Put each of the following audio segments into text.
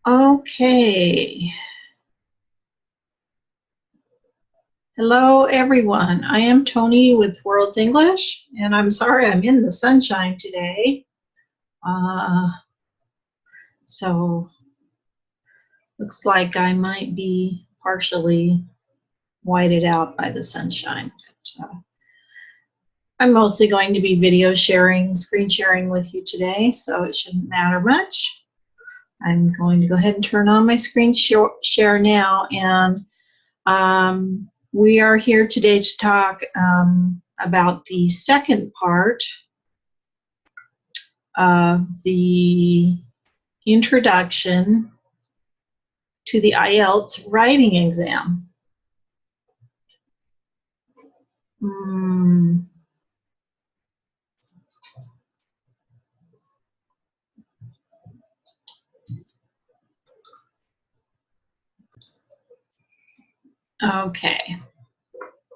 Okay. Hello, everyone. I am Tony with World's English, and I'm sorry I'm in the sunshine today. So looks like I might be partially whited out by the sunshine. But, I'm mostly going to be video sharing, screen sharing with you today, so it shouldn't matter much. I'm going to go ahead and turn on my screen share now, and we are here today to talk about the second part of the introduction to the IELTS writing exam. Okay,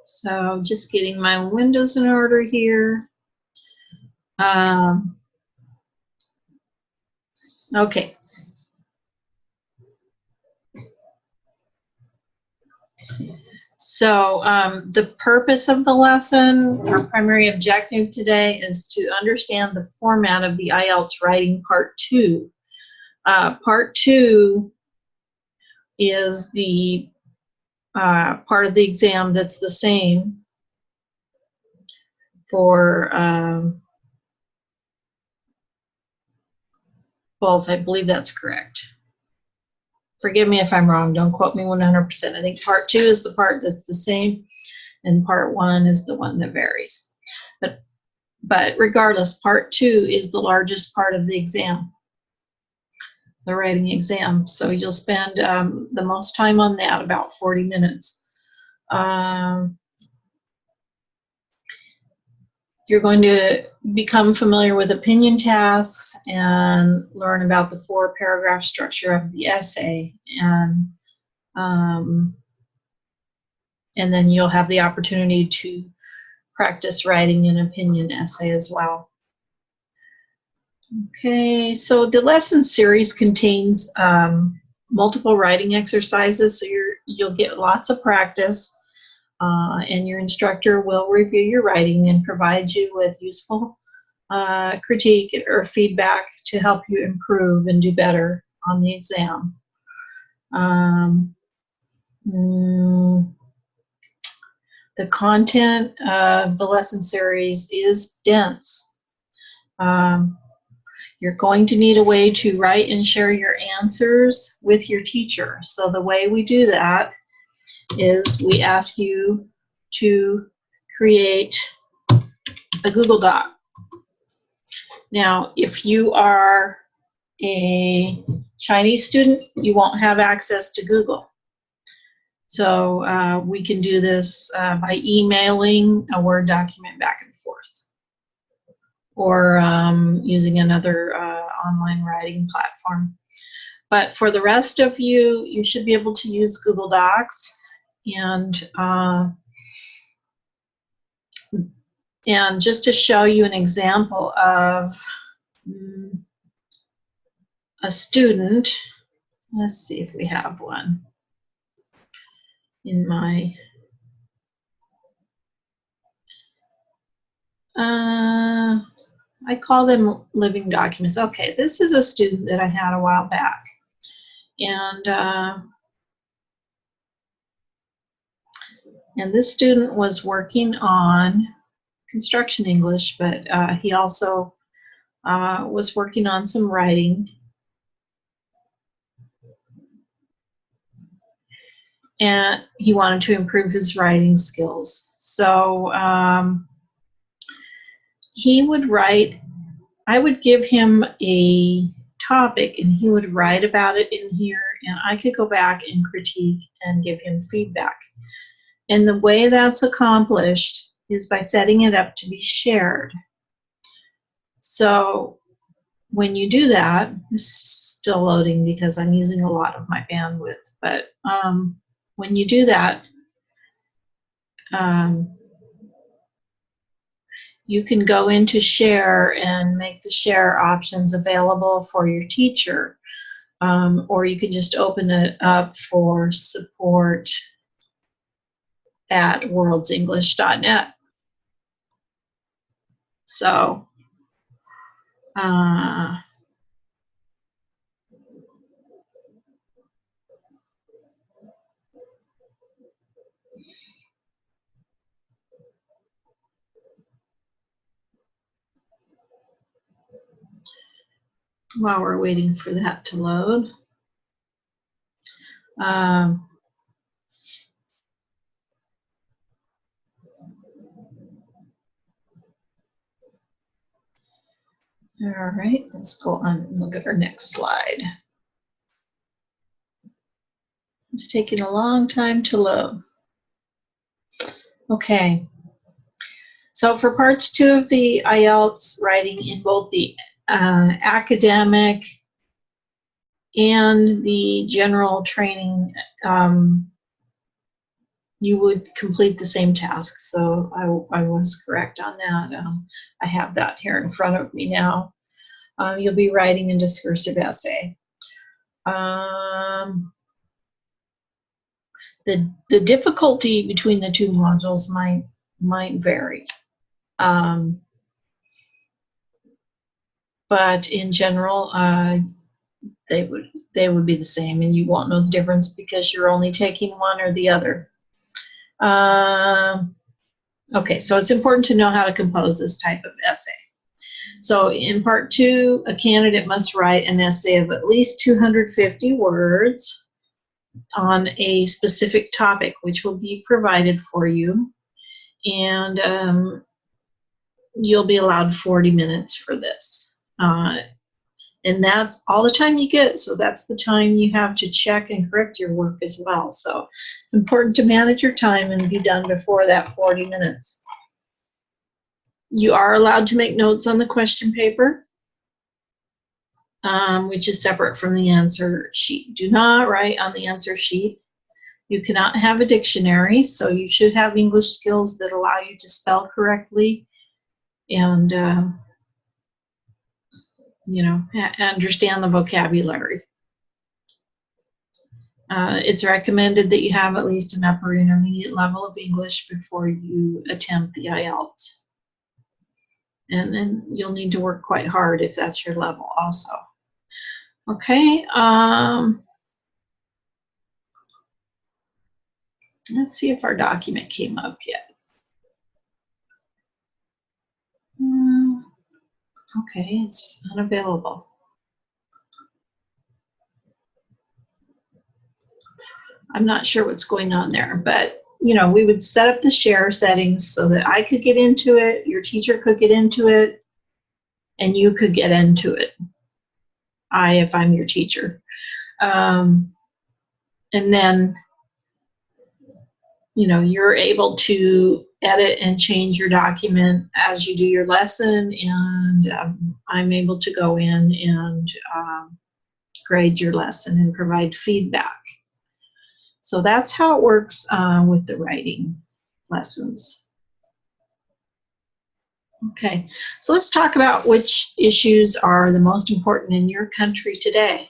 so just getting my windows in order here. Okay. So the purpose of the lesson, our primary objective today, is to understand the format of the IELTS writing part 2. Part 2 is the part of the exam that's the same for both. I believe that's correct. Forgive me if I'm wrong. Don't quote me 100%. I think part 2 is the part that's the same, and part 1 is the one that varies. But regardless, part 2 is the largest part of the exam, the writing exam. So you'll spend the most time on that, about 40 minutes. You're going to become familiar with opinion tasks and learn about the 4-paragraph structure of the essay, and then you'll have the opportunity to practice writing an opinion essay as well. Okay, so the lesson series contains multiple writing exercises, so you'll get lots of practice, and your instructor will review your writing and provide you with useful critique or feedback to help you improve and do better on the exam. The content of the lesson series is dense. You're going to need a way to write and share your answers with your teacher. So the way we do that is we ask you to create a Google Doc. Now, if you are a Chinese student, you won't have access to Google. So we can do this by emailing a Word document back and forth, or using another online writing platform. But for the rest of you, you should be able to use Google Docs. And just to show you an example of a student, let's see if we have one in my I call them living documents. Okay, this is a student that I had a while back, and this student was working on construction English, but he also was working on some writing. And he wanted to improve his writing skills. So he would write, I would give him a topic and he would write about it in here, and I could go back and critique and give him feedback. And the way that's accomplished is by setting it up to be shared. So when you do that, this is still loading because I'm using a lot of my bandwidth, but when you do that, You can go into share and make the share options available for your teacher, or you can just open it up for support at worldsenglish.net. So while we're waiting for that to load, all right, let's go on and look at our next slide. It's taking a long time to load. Okay, so for parts 2 of the IELTS writing in both the academic and the general training, you would complete the same tasks. So I was correct on that. I have that here in front of me now. You'll be writing a discursive essay. The difficulty between the two modules might vary. But in general, they would be the same, and you won't know the difference because you're only taking one or the other. Okay, so it's important to know how to compose this type of essay. So in part 2, a candidate must write an essay of at least 250 words on a specific topic, which will be provided for you. And you'll be allowed 40 minutes for this. And that's all the time you get, so that's the time you have to check and correct your work as well. So it's important to manage your time and be done before that 40 minutes. You are allowed to make notes on the question paper, which is separate from the answer sheet. Do not write on the answer sheet. You cannot have a dictionary, so you should have English skills that allow you to spell correctly and you know, understand the vocabulary. It's recommended that you have at least an upper intermediate level of English before you attempt the IELTS. And then you'll need to work quite hard if that's your level also. Okay, let's see if our document came up yet. Okay, it's unavailable. I'm not sure what's going on there, but you know, we would set up the share settings so that I could get into it, your teacher could get into it, and you could get into it. If I'm your teacher. And then, you know, you're able to edit and change your document as you do your lesson, and I'm able to go in and grade your lesson and provide feedback. So that's how it works with the writing lessons. Okay, so let's talk about which issues are the most important in your country today.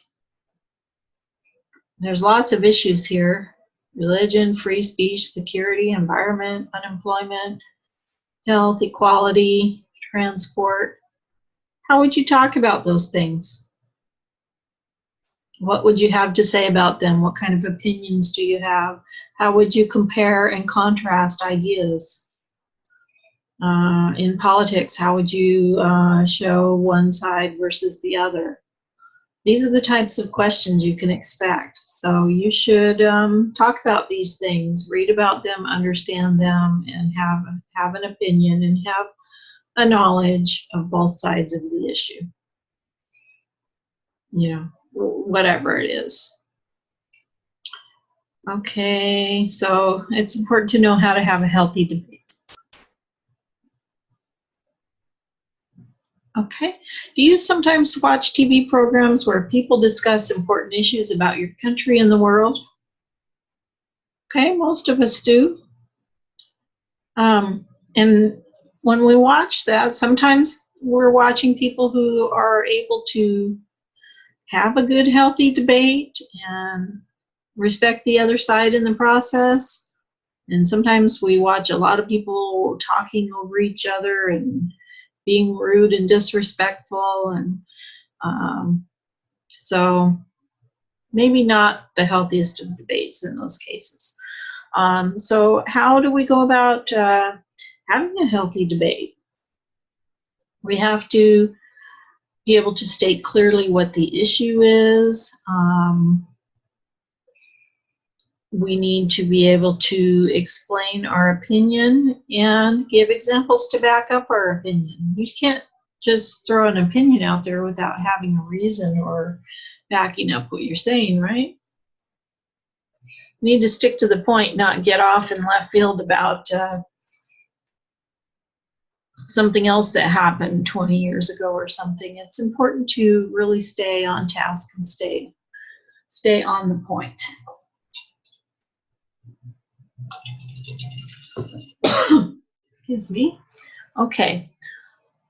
There's lots of issues here: religion, free speech, security, environment, unemployment, health, equality, transport. How would you talk about those things? What would you have to say about them? What kind of opinions do you have? How would you compare and contrast ideas? In politics, how would you show one side versus the other? These are the types of questions you can expect. So you should talk about these things, read about them, understand them, and have an opinion and have a knowledge of both sides of the issue. You know, whatever it is. Okay, so it's important to know how to have a healthy debate. Okay, do you sometimes watch TV programs where people discuss important issues about your country and the world? Okay, most of us do. And when we watch that, sometimes we're watching people who are able to have a good, healthy debate and respect the other side in the process. And sometimes we watch a lot of people talking over each other and being rude and disrespectful. And so maybe not the healthiest of debates in those cases. So how do we go about having a healthy debate? We have to be able to state clearly what the issue is. We need to be able to explain our opinion and give examples to back up our opinion. You can't just throw an opinion out there without having a reason or backing up what you're saying, right? You need to stick to the point, not get off in left field about something else that happened 20 years ago or something. It's important to really stay on task and stay on the point. Excuse me. Okay.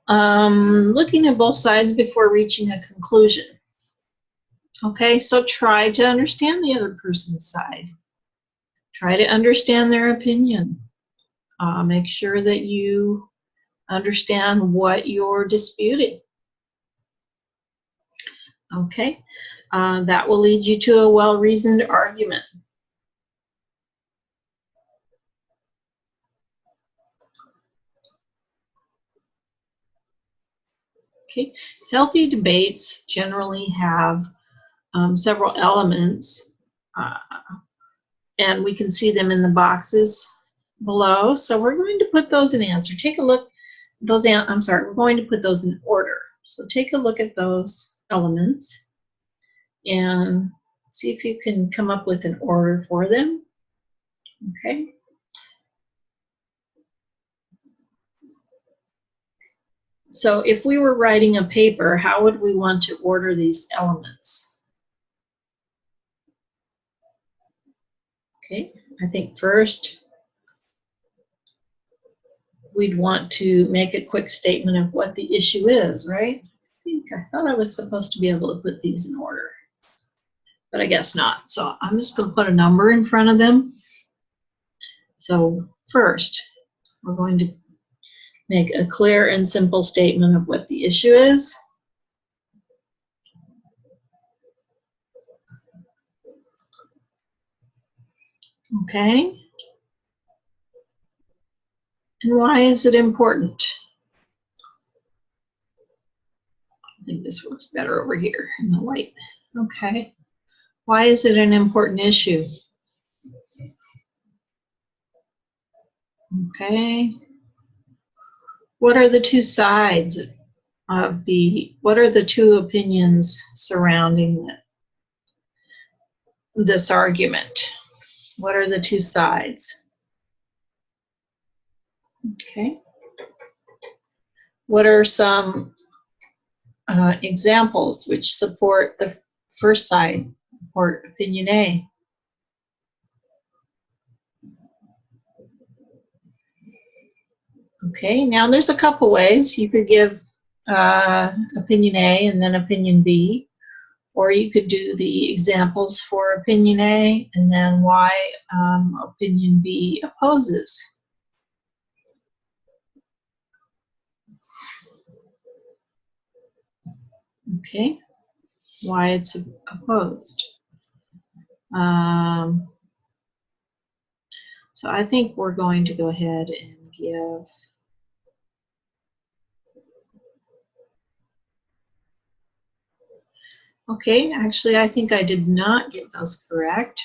Looking at both sides before reaching a conclusion. Okay, so try to understand the other person's side. Try to understand their opinion. Make sure that you understand what you're disputing. Okay, that will lead you to a well-reasoned argument. Okay, healthy debates generally have several elements, and we can see them in the boxes below. So we're going to put those in answer. Take a look. We're going to put those in order. So take a look at those elements and see if you can come up with an order for them. Okay. So if we were writing a paper, how would we want to order these elements? Okay, I think first we'd want to make a quick statement of what the issue is, right? I thought I was supposed to be able to put these in order, but I guess not. So I'm just going to put a number in front of them. So first, we're going to make a clear and simple statement of what the issue is. Okay. And why is it important? I think this works better over here in the white. Okay. Why is it an important issue? Okay. What are the two sides of what are the two opinions surrounding this argument? What are the two sides? Okay. What are some examples which support the first side, or opinion A? Okay, now there's a couple ways. You could give opinion A and then opinion B, or you could do the examples for opinion A and then why opinion B opposes. Okay, why it's opposed. So I think we're going to go ahead and give okay, actually I think I did not get those correct.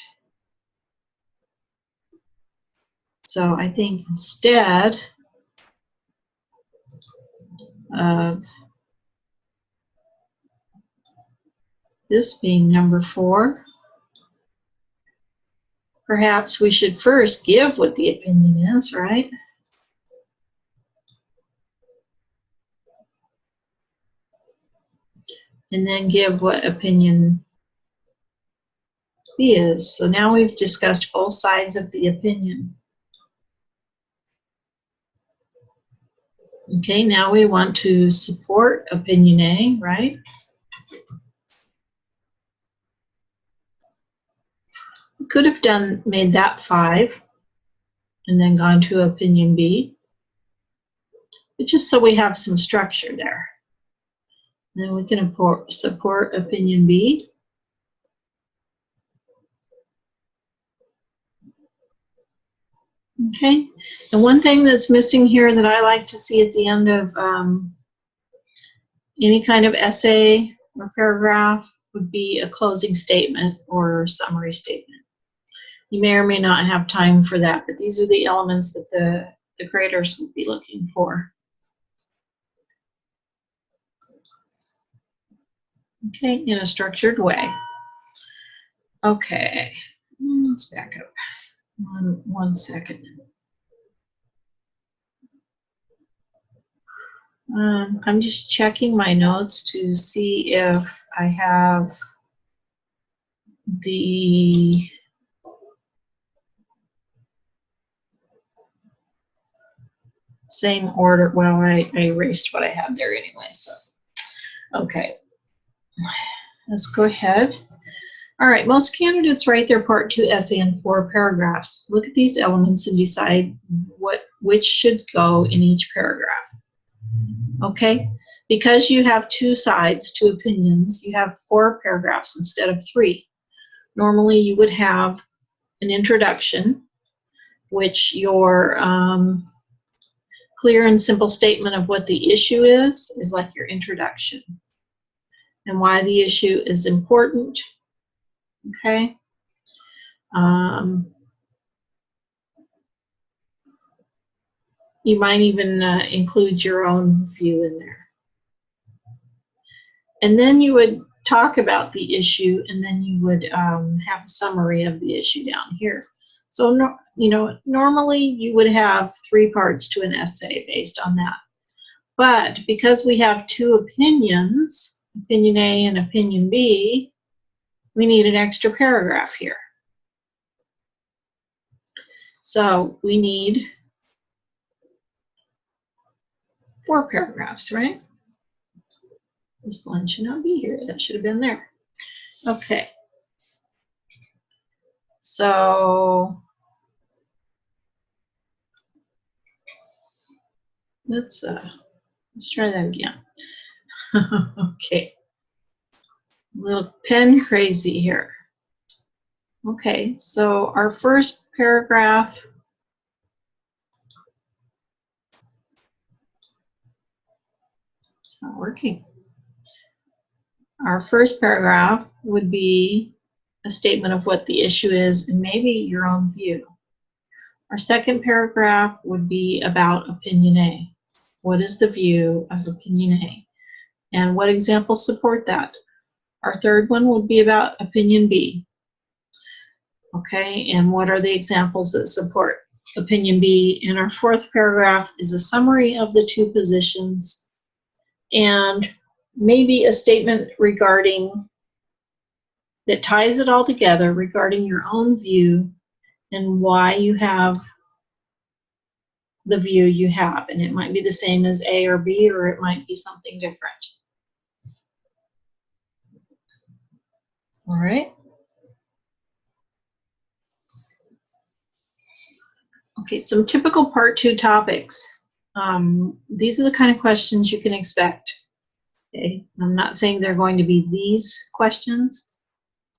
So I think instead of this being number 4, perhaps we should first give what the opinion is, right? And then give what opinion B is. So now we've discussed both sides of the opinion. Okay, now we want to support opinion A, right? We could have made that 5 and then gone to opinion B, but just so we have some structure there. Then we can support opinion B. Okay, and one thing that's missing here that I like to see at the end of any kind of essay or paragraph would be a closing statement or summary statement. You may or may not have time for that, but these are the elements that the graders would be looking for. Okay, in a structured way. Okay, let's back up. One second. I'm just checking my notes to see if I have the same order. Well, I erased what I had there anyway, so. Okay, let's go ahead. All right, most candidates write their Part 2 essay in 4 paragraphs. Look at these elements and decide which should go in each paragraph. Okay, because you have 2 sides, 2 opinions, you have 4 paragraphs instead of 3. Normally you would have an introduction, which your clear and simple statement of what the issue is like your introduction and why the issue is important. Okay. You might even include your own view in there. And then you would talk about the issue, and then you would have a summary of the issue down here. So, normally you would have 3 parts to an essay based on that. But because we have 2 opinions, opinion A and opinion B, we need an extra paragraph here. So we need 4 paragraphs, right? This line should not be here. That should have been there. Okay. So let's try that again. Okay. A little pen crazy here. Okay, so our first paragraph it's not working. Our first paragraph would be a statement of what the issue is and maybe your own view. Our second paragraph would be about opinion A. What is the view of opinion A? And what examples support that? Our third one would be about opinion B. Okay, and what are the examples that support opinion B? And our fourth paragraph is a summary of the 2 positions and maybe a statement regarding that ties it all together regarding your own view and why you have the view you have. And it might be the same as A or B, or it might be something different. All right. Okay, some typical Part 2 topics. These are the kind of questions you can expect. Okay, I'm not saying they're going to be these questions,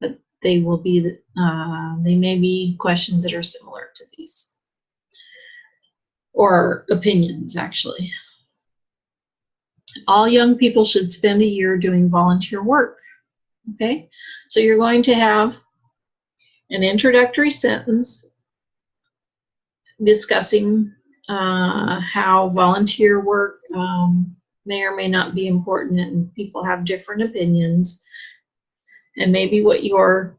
but they will be. They may be questions that are similar to these, or opinions actually. All young people should spend a year doing volunteer work. Okay, so you're going to have an introductory sentence discussing how volunteer work may or may not be important, and people have different opinions, and maybe what your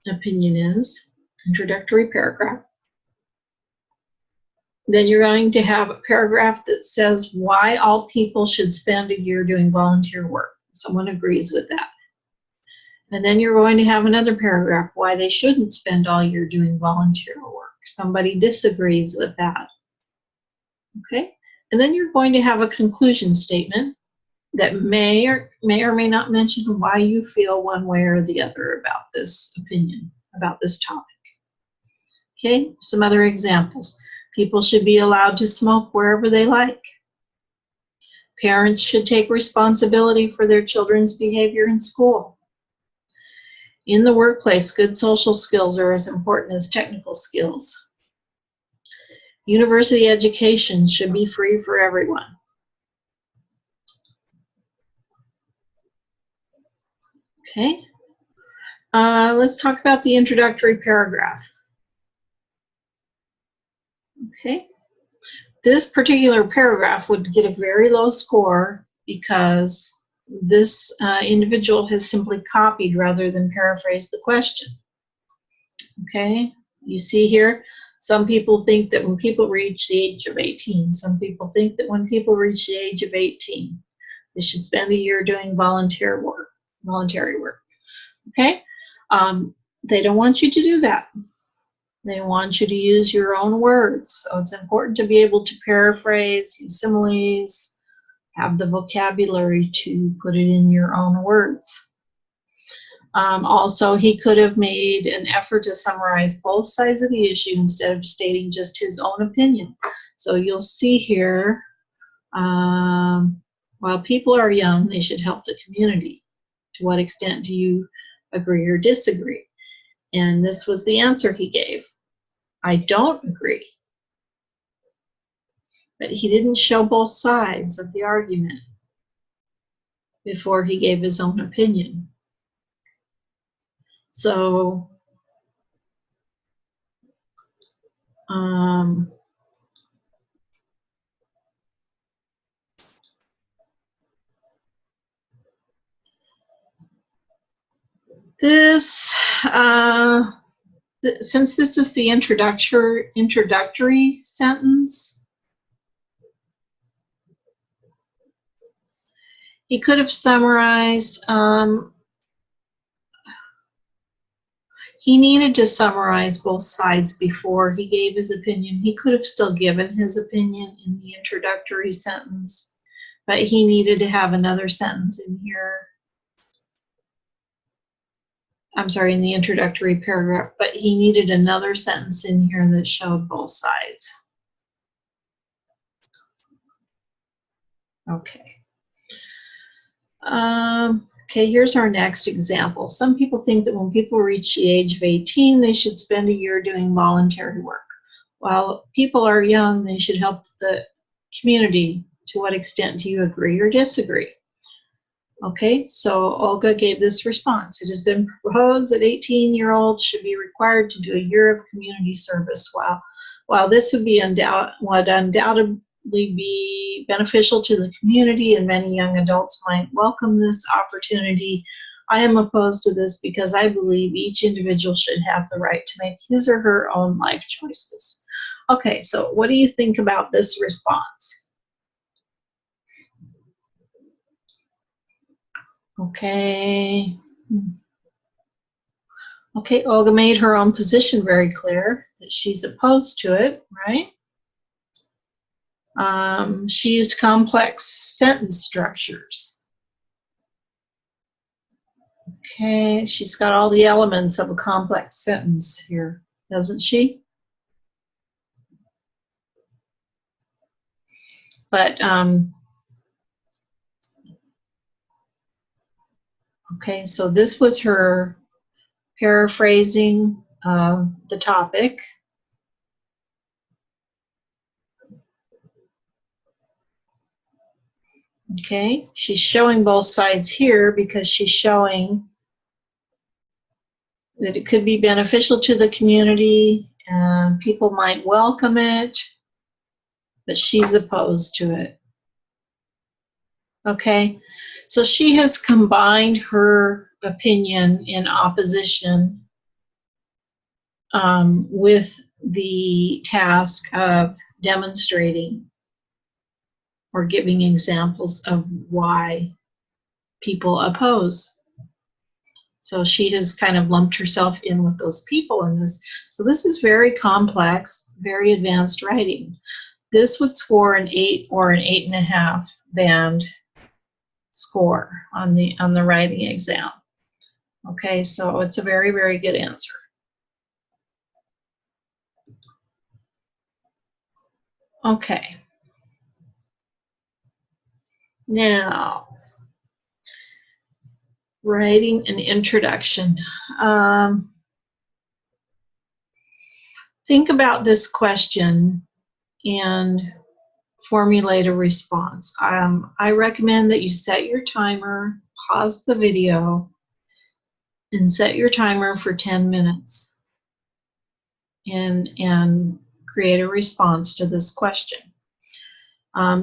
opinion is. Introductory paragraph. Then you're going to have a paragraph that says why all people should spend a year doing volunteer work. Someone agrees with that. And then you're going to have another paragraph why they shouldn't spend all year doing volunteer work. Somebody disagrees with that. Okay, And then you're going to have a conclusion statement that may or may not mention why you feel one way or the other about this opinion, about this topic. Okay, some other examples. People should be allowed to smoke wherever they like. Parents should take responsibility for their children's behavior in school. In the workplace, good social skills are as important as technical skills. University education should be free for everyone. Okay, let's talk about the introductory paragraph. Okay, this particular paragraph would get a very low score because this individual has simply copied rather than paraphrased the question. Okay, you see here, some people think that when people reach the age of 18, some people think that when people reach the age of 18, they should spend a year doing voluntary work. Okay, they don't want you to do that. They want you to use your own words. So it's important to be able to paraphrase, use similes, have the vocabulary to put it in your own words. Also, he could have made an effort to summarize both sides of the issue instead of stating just his own opinion. So you'll see here, while people are young, they should help the community. To what extent do you agree or disagree? And this was the answer he gave. I don't agree. But he didn't show both sides of the argument before he gave his own opinion. So, since this is the introductory sentence, he could have summarized, he needed to summarize both sides before he gave his opinion. He could have still given his opinion in the introductory sentence, but he needed to have another sentence in here. I'm sorry, in the introductory paragraph, but he needed another sentence in here that showed both sides. Okay. Okay, here's our next example. Some people think that when people reach the age of 18, they should spend a year doing voluntary work. While people are young, they should help the community. To what extent do you agree or disagree? Okay, so Olga gave this response. It has been proposed that 18-year-olds should be required to do a year of community service. While this would undoubtedly be beneficial to the community and many young adults might welcome this opportunity, I am opposed to this because I believe each individual should have the right to make his or her own life choices. Okay, so what do you think about this response? Okay. Okay, Olga made her own position very clear that she's opposed to it, right? She used complex sentence structures. Okay, she's got all the elements of a complex sentence here, doesn't she? But, okay, so this was her paraphrasing the topic. Okay, she's showing both sides here because she's showing that it could be beneficial to the community and people might welcome it, but she's opposed to it. Okay, so she has combined her opinion in opposition with the task of demonstrating or giving examples of why people oppose. So she has kind of lumped herself in with those people in this. So this is very complex, very advanced writing. this would score an 8 or an 8.5 band score on the writing exam. Okay, so it's a very, very good answer. Okay. Now, writing an introduction. Think about this question and formulate a response. I recommend that you set your timer, pause the video, and set your timer for 10 minutes and create a response to this question.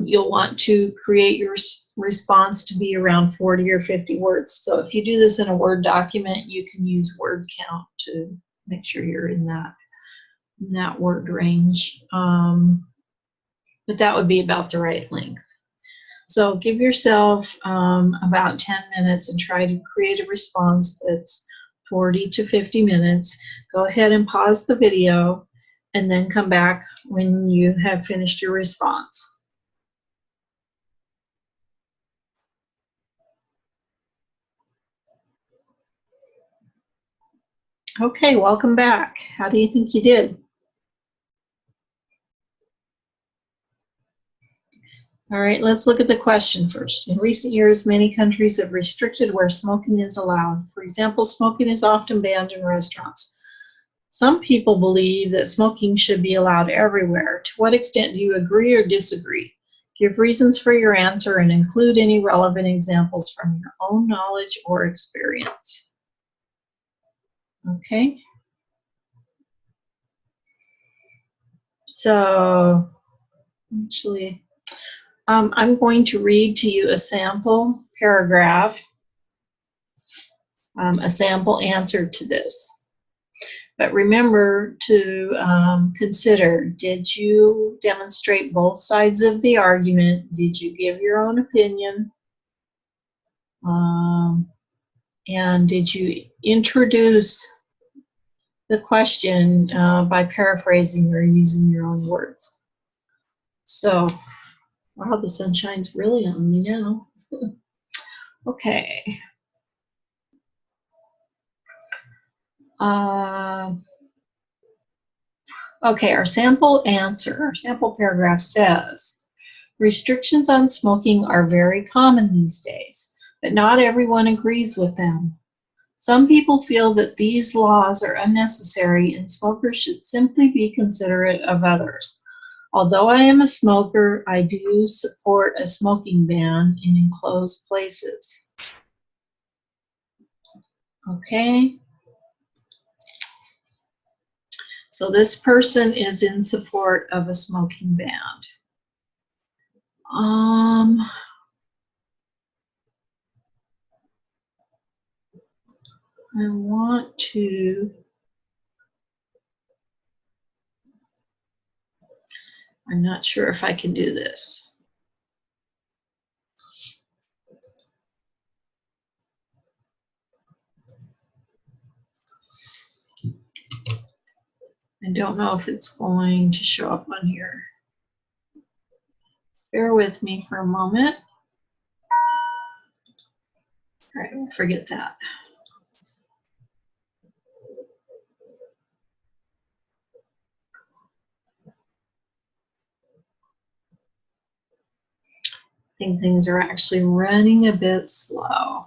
You'll want to create your response to be around 40 or 50 words. So if you do this in a Word document, you can use word count to make sure you're in that word range. But that would be about the right length. So give yourself about 10 minutes and try to create a response that's 40 to 50 minutes. Go ahead and pause the video and then come back when you have finished your response. Okay, welcome back. How do you think you did? All right, let's look at the question first. In recent years, many countries have restricted where smoking is allowed. For example, smoking is often banned in restaurants. Some people believe that smoking should be allowed everywhere. To what extent do you agree or disagree? Give reasons for your answer and include any relevant examples from your own knowledge or experience. Okay. So, actually, I'm going to read to you a sample paragraph, a sample answer to this. But remember to consider, did you demonstrate both sides of the argument? Did you give your own opinion? And did you introduce the question by paraphrasing or using your own words? So, wow, the sun shines really on me now. Okay. Okay, our sample answer, our sample paragraph says, restrictions on smoking are very common these days, but not everyone agrees with them. Some people feel that these laws are unnecessary and smokers should simply be considerate of others. Although I am a smoker, I do support a smoking ban in enclosed places. Okay. So this person is in support of a smoking ban. I want to, I'm not sure if I can do this. I don't know if it's going to show up on here. Bear with me for a moment. All right, we'll forget that. I think things are actually running a bit slow.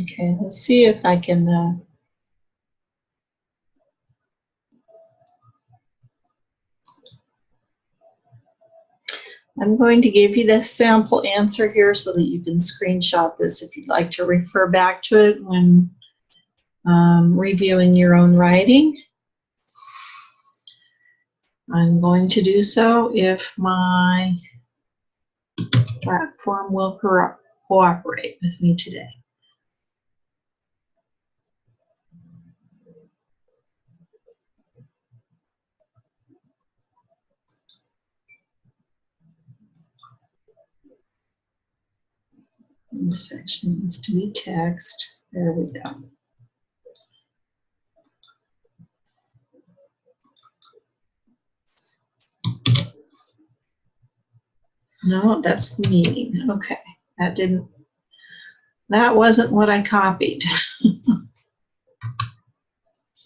Okay, let's see if I can I'm going to give you this sample answer here so that you can screenshot this if you'd like to refer back to it when reviewing your own writing. I'm going to do so if my platform will cooperate with me today. This section needs to be text. There we go. No, that's the meeting. Okay, that wasn't what I copied.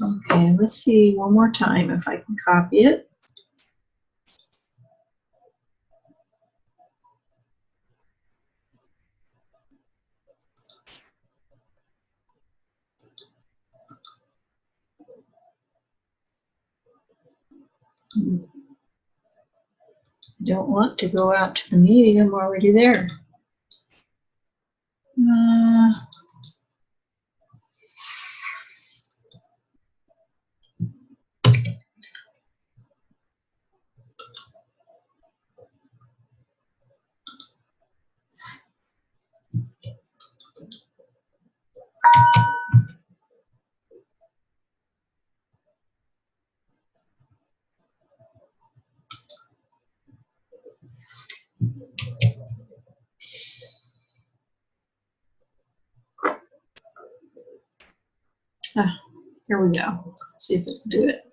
Okay, let's see one more time if I can copy it. I don't want to go out to the meeting. I'm already there. Here we go. See if it can do it.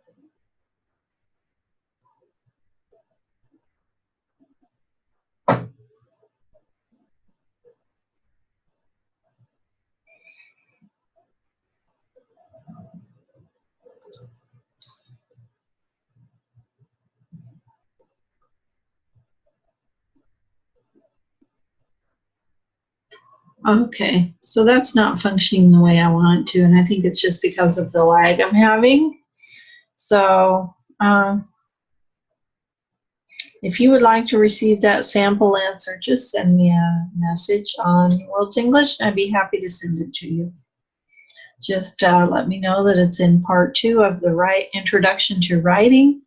Okay, so that's not functioning the way I want it to, and I think it's just because of the lag I'm having. So if you would like to receive that sample answer, just send me a message on World's English, and I'd be happy to send it to you. Just let me know that it's in part 2 of the Introduction to Writing,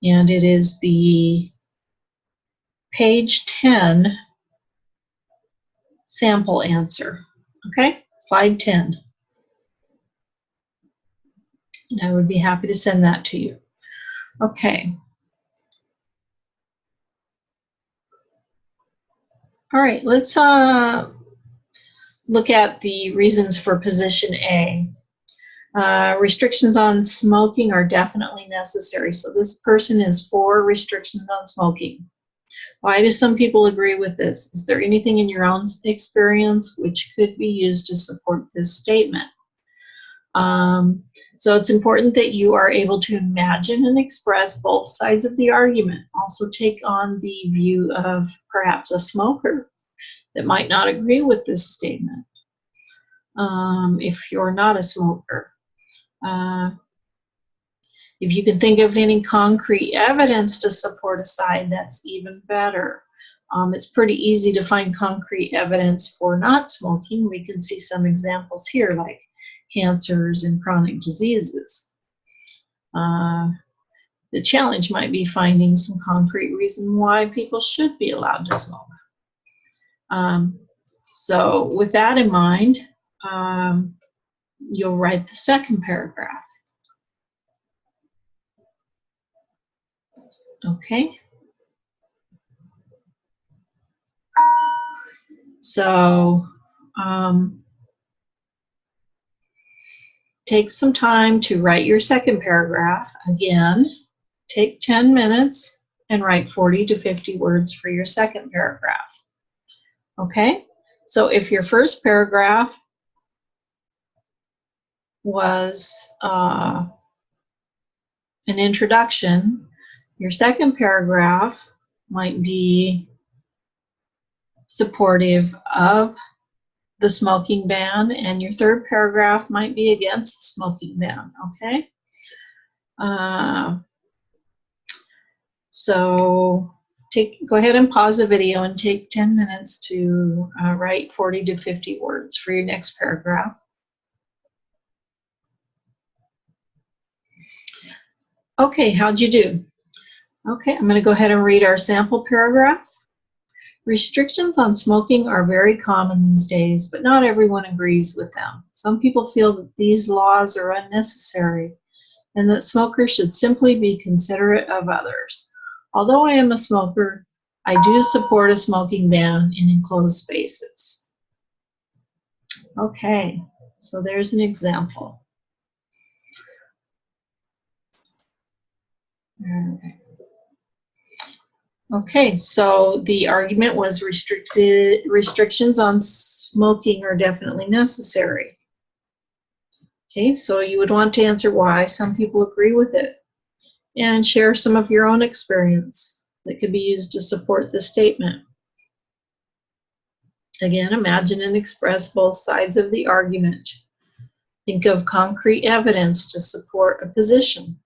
and it is the page 10 sample answer. Okay, slide 10. And I would be happy to send that to you. Okay. All right, let's look at the reasons for position A. Restrictions on smoking are definitely necessary. So this person is for restrictions on smoking. Why do some people agree with this? Is there anything in your own experience which could be used to support this statement? So it's important that you are able to imagine and express both sides of the argument. Also take on the view of perhaps a smoker that might not agree with this statement. If you're not a smoker. If you can think of any concrete evidence to support a side, that's even better. It's pretty easy to find concrete evidence for not smoking. We can see some examples here, like cancers and chronic diseases. The challenge might be finding some concrete reason why people should be allowed to smoke. So with that in mind, you'll write the second paragraph. Okay. So take some time to write your second paragraph. Again, take 10 minutes and write 40 to 50 words for your second paragraph. Okay? So if your first paragraph was an introduction, your second paragraph might be supportive of the smoking ban, and your third paragraph might be against the smoking ban, okay? So go ahead and pause the video and take 10 minutes to write 40 to 50 words for your next paragraph. Okay, how'd you do? Okay, I'm going to go ahead and read our sample paragraph. Restrictions on smoking are very common these days, but not everyone agrees with them. Some people feel that these laws are unnecessary and that smokers should simply be considerate of others. Although I am a smoker, I do support a smoking ban in enclosed spaces. Okay, so there's an example. Okay, so the argument was restrictions on smoking are definitely necessary. Okay, so you would want to answer why some people agree with it and share some of your own experience that could be used to support the statement. Again, imagine and express both sides of the argument. Think of concrete evidence to support a position.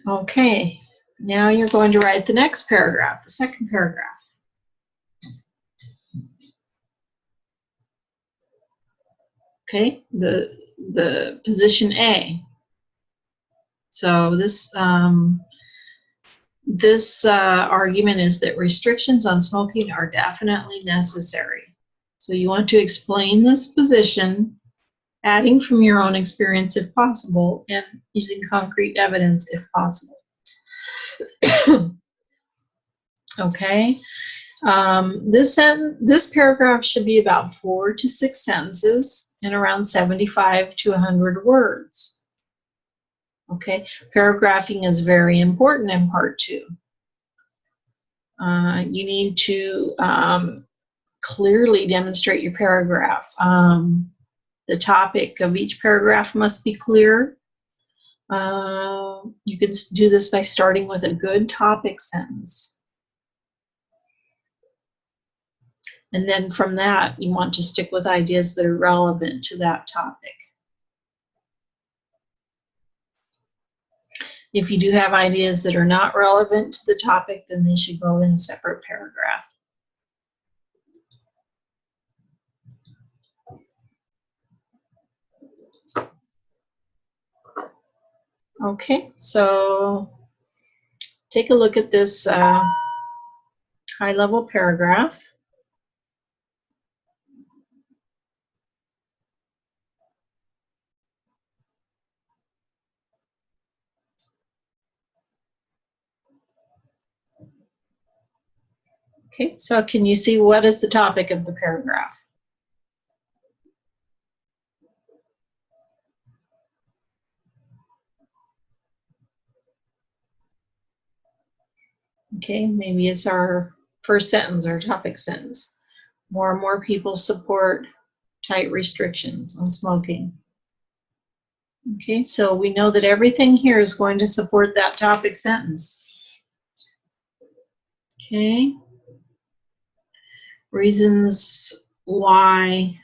Okay, now you're going to write the next paragraph, the second paragraph. Okay, the position A. So this argument is that restrictions on smoking are definitely necessary. So you want to explain this position, adding from your own experience if possible, and using concrete evidence if possible. Okay, this paragraph should be about 4 to 6 sentences and around 75 to 100 words. Okay, paragraphing is very important in part 2. You need to clearly demonstrate your paragraph. The topic of each paragraph must be clear. You can do this by starting with a good topic sentence. And then from that, you want to stick with ideas that are relevant to that topic. If you do have ideas that are not relevant to the topic, then they should go in a separate paragraph. Okay, so take a look at this high-level paragraph. Okay, so can you see what is the topic of the paragraph? Okay, maybe it's our first sentence, our topic sentence. More and more people support tight restrictions on smoking. Okay, so we know that everything here is going to support that topic sentence. Okay. Reasons why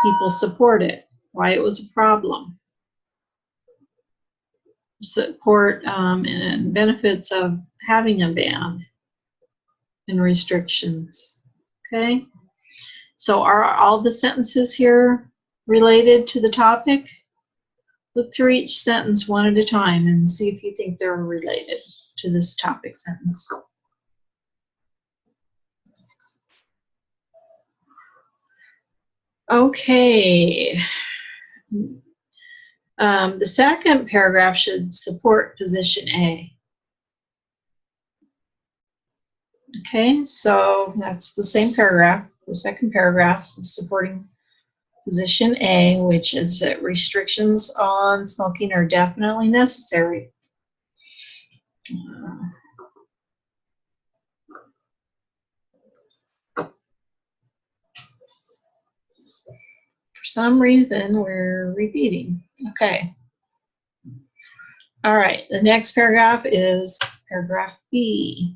people support it, why it was a problem. Support and benefits of having a ban and restrictions. Okay, so are all the sentences here related to the topic? Look through each sentence one at a time and see if you think they're related to this topic sentence. Okay. The second paragraph should support position A. Okay, so that's the same paragraph. The second paragraph is supporting position A, which is that restrictions on smoking are definitely necessary. For some reason, we're repeating. Okay. All right, the next paragraph is paragraph B.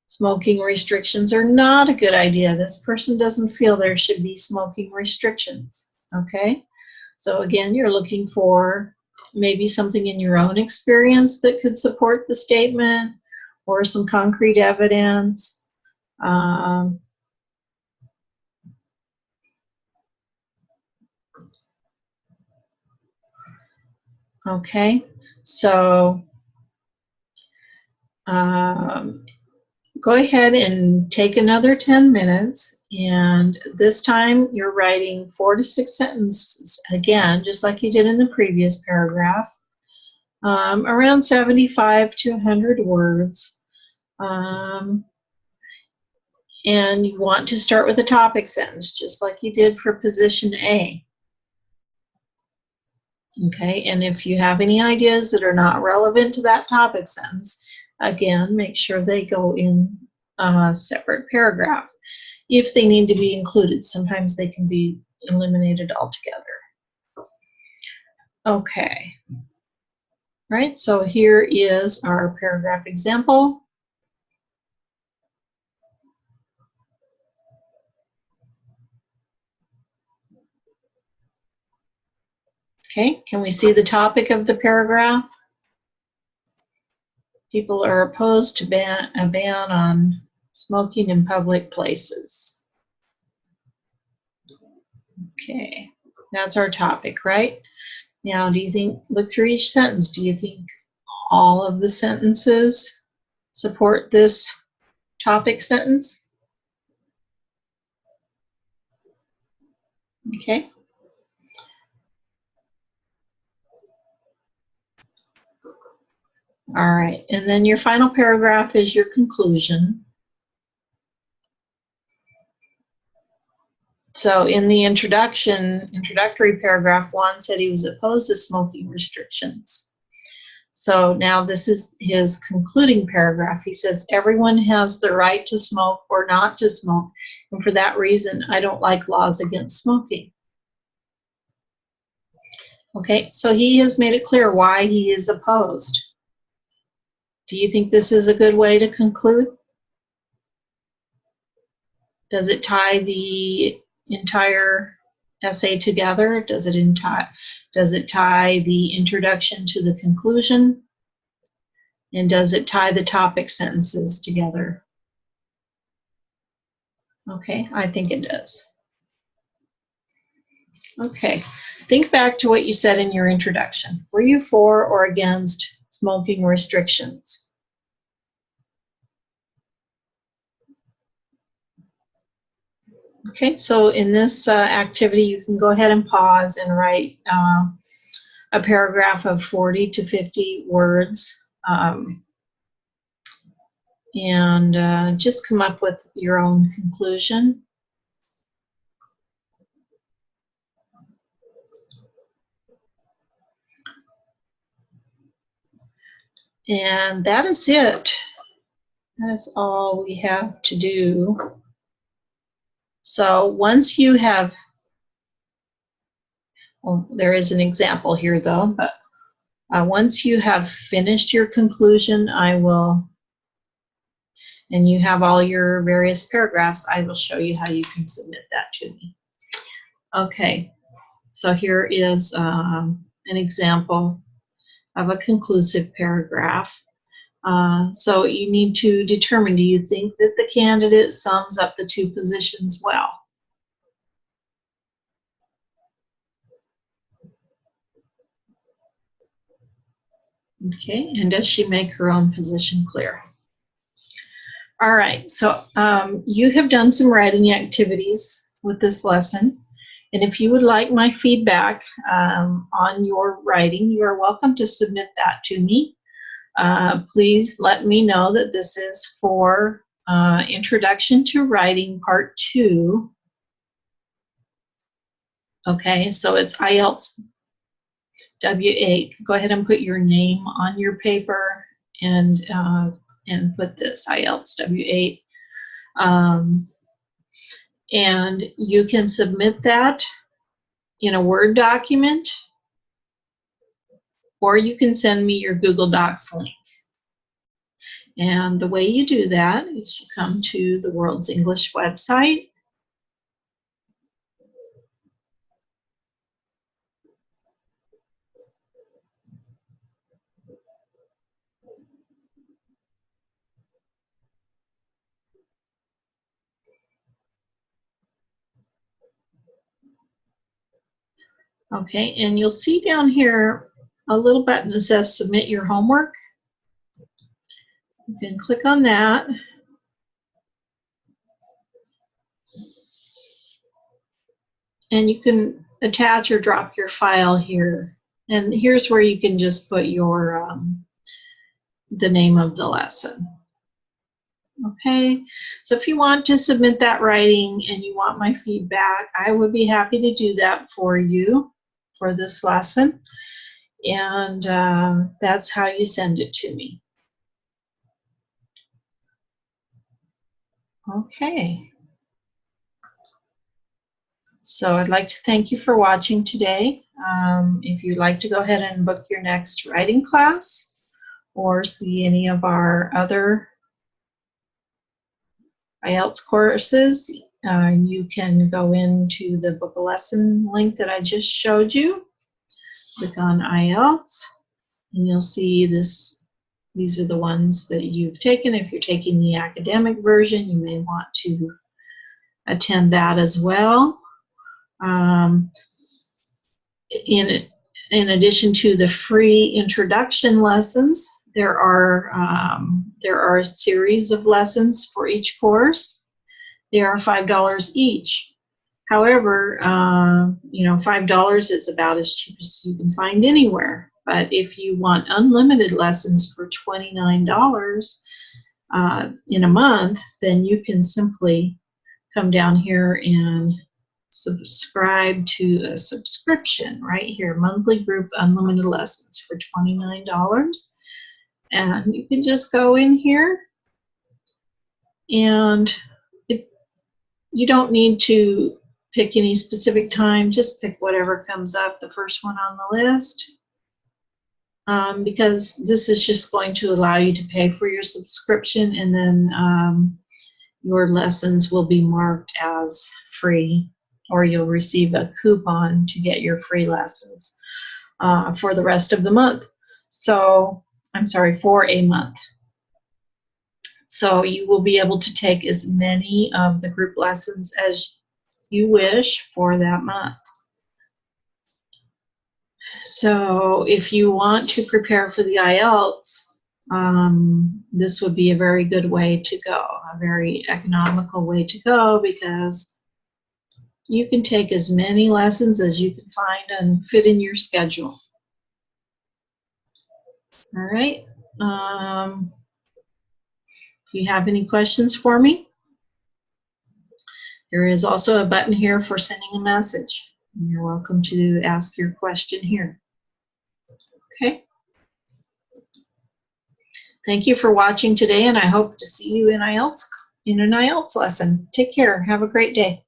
Smoking restrictions are not a good idea. This person doesn't feel there should be smoking restrictions. Okay, so again, you're looking for maybe something in your own experience that could support the statement or some concrete evidence. Okay, so go ahead and take another 10 minutes And this time you're writing 4 to 6 sentences, again, just like you did in the previous paragraph, around 75 to 100 words. And you want to start with a topic sentence, just like you did for position A. Okay, and if you have any ideas that are not relevant to that topic sentence, again, make sure they go in a separate paragraph. If they need to be included, sometimes they can be eliminated altogether. Okay. Right, so here is our paragraph example. Okay, can we see the topic of the paragraph? People are opposed to a ban on smoking in public places. Okay, that's our topic, right? Now, do you think, look through each sentence, do you think all of the sentences support this topic sentence? Okay. All right, and then your final paragraph is your conclusion. So in the introductory paragraph, Juan said he was opposed to smoking restrictions. So now this is his concluding paragraph. He says, everyone has the right to smoke or not to smoke, and for that reason, I don't like laws against smoking. Okay, so he has made it clear why he is opposed. Do you think this is a good way to conclude? Does it tie the entire essay together? Does it tie the introduction to the conclusion? And does it tie the topic sentences together? Okay, I think it does. Okay, think back to what you said in your introduction. Were you for or against smoking restrictions? Okay, so in this activity, you can go ahead and pause and write a paragraph of 40 to 50 words, and just come up with your own conclusion. And that is it. That is all we have to do. So once you have, well, there is an example here though, but once you have finished your conclusion, and you have all your various paragraphs, I will show you how you can submit that to me. Okay, so here is an example of a conclusive paragraph. So you need to determine, do you think that the candidate sums up the two positions well? Okay, and does she make her own position clear? All right, so you have done some writing activities with this lesson. And if you would like my feedback on your writing, you are welcome to submit that to me. Please let me know that this is for Introduction to Writing Part 2. Okay, so it's IELTS.W8. Go ahead and put your name on your paper and put this IELTS.W8. And you can submit that in a Word document, or you can send me your Google Docs link. And the way you do that is you come to the World's English website. Okay, and you'll see down here a little button that says Submit Your Homework. You can click on that. and you can attach or drop your file here. And here's where you can just put your the name of the lesson. Okay, so if you want to submit that writing and you want my feedback, I would be happy to do that for you for this lesson. And that's how you send it to me. Okay. So I'd like to thank you for watching today. If you'd like to go ahead and book your next writing class or see any of our other IELTS courses, you can go into the book a lesson link that I just showed you. Click on IELTS and you'll see this. These are the ones that you've taken. If you're taking the academic version, you may want to attend that as well. In addition to the free introduction lessons, there are a series of lessons for each course. They are $5 each. However, you know, $5 is about as cheap as you can find anywhere. But if you want unlimited lessons for $29 in a month, then you can simply come down here and subscribe to a subscription right here, monthly group unlimited lessons for $29. And you can just go in here and you don't need to pick any specific time, just pick whatever comes up, the first one on the list, because this is just going to allow you to pay for your subscription, and then your lessons will be marked as free, or you'll receive a coupon to get your free lessons for the rest of the month. So, I'm sorry, for a month. So you will be able to take as many of the group lessons as you wish for that month. So if you want to prepare for the IELTS, this would be a very good way to go, a very economical way to go, because you can take as many lessons as you can find and fit in your schedule. All right. If you have any questions for me, there is also a button here for sending a message. You're welcome to ask your question here. Okay. Thank you for watching today, and I hope to see you in an IELTS lesson. Take care. Have a great day.